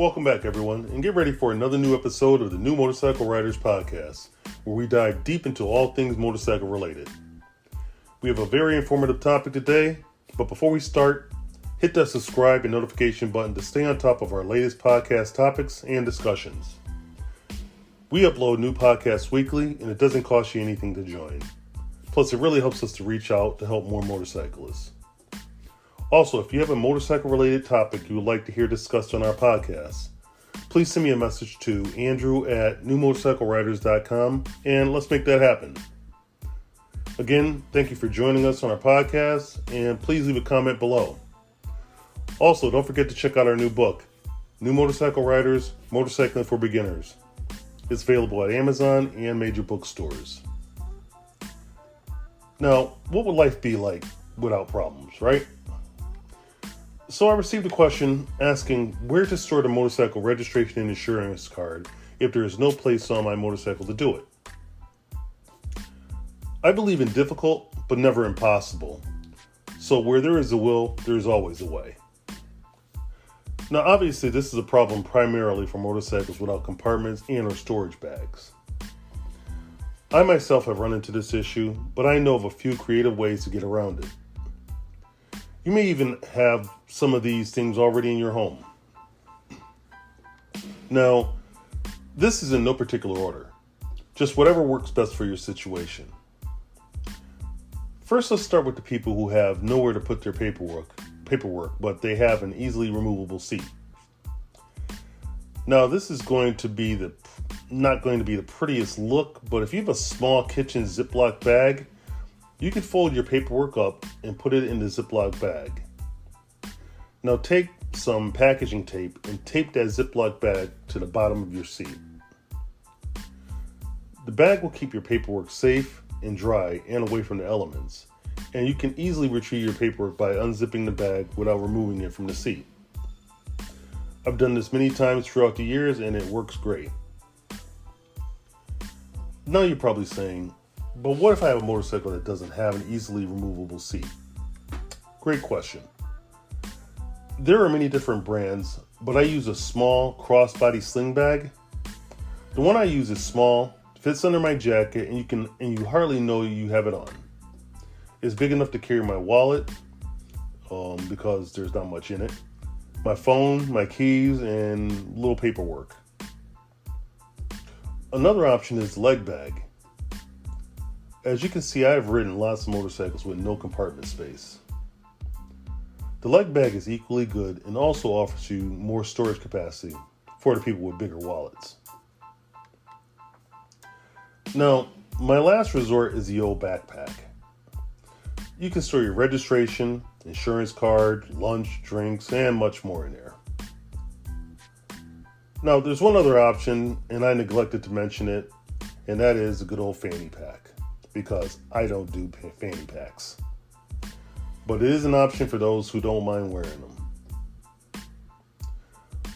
Welcome back, everyone, and get ready for another new episode of the New Motorcycle Riders Podcast, where we dive deep into all things motorcycle related. We have a very informative topic today, but before we start, hit that subscribe and notification button to stay on top of our latest podcast topics and discussions. We upload new podcasts weekly, and it doesn't cost you anything to join. Plus, it really helps us to reach out to help more motorcyclists. Also, if you have a motorcycle-related topic you would like to hear discussed on our podcast, please send me a message to andrew@newmotorcycleriders.com, and let's make that happen. Again, thank you for joining us on our podcast, and please leave a comment below. Also, don't forget to check out our new book, New Motorcycle Riders, Motorcycling for Beginners. It's available at Amazon and major bookstores. Now, what would life be like without problems, right? So I received a question asking where to store the motorcycle registration and insurance card if there is no place on my motorcycle to do it. I believe in difficult, but never impossible. So where there is a will, there is always a way. Now obviously this is a problem primarily for motorcycles without compartments and or storage bags. I myself have run into this issue, but I know of a few creative ways to get around it. You may even have some of these things already in your home. Now, this is in no particular order, just whatever works best for your situation. First, let's start with the people who have nowhere to put their paperwork, but they have an easily removable seat. Now, this is going to be not going to be the prettiest look, but if you have a small kitchen Ziploc bag, you can fold your paperwork up and put it in the Ziploc bag. Now take some packaging tape and tape that Ziploc bag to the bottom of your seat. The bag will keep your paperwork safe and dry and away from the elements, and you can easily retrieve your paperwork by unzipping the bag without removing it from the seat. I've done this many times throughout the years and it works great. Now you're probably saying, but what if I have a motorcycle that doesn't have an easily removable seat? Great question. There are many different brands, but I use a small crossbody sling bag. The one I use is small, fits under my jacket, and you hardly know you have it on. It's big enough to carry my wallet, because there's not much in it, my phone, my keys, and little paperwork. Another option is the leg bag. As you can see, I have ridden lots of motorcycles with no compartment space. The leg bag is equally good and also offers you more storage capacity for the people with bigger wallets. Now, my last resort is the old backpack. You can store your registration, insurance card, lunch, drinks, and much more in there. Now, there's one other option, and I neglected to mention it, and that is a good old fanny pack. Because I don't do fanny packs. But it is an option for those who don't mind wearing them.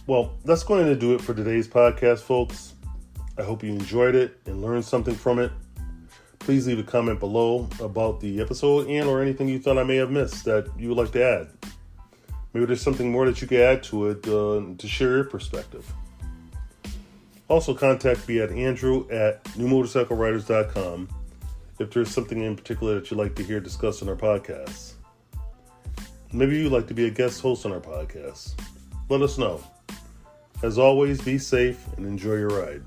Well, that's going to do it for today's podcast, folks. I hope you enjoyed it and learned something from it. Please leave a comment below about the episode and or anything you thought I may have missed that you would like to add. Maybe there's something more that you could add to it to share your perspective. Also, contact me at andrew@newmotorcycleriders.com if there's something in particular that you'd like to hear discussed on our podcast. Maybe you'd like to be a guest host on our podcast. Let us know. As always, be safe and enjoy your ride.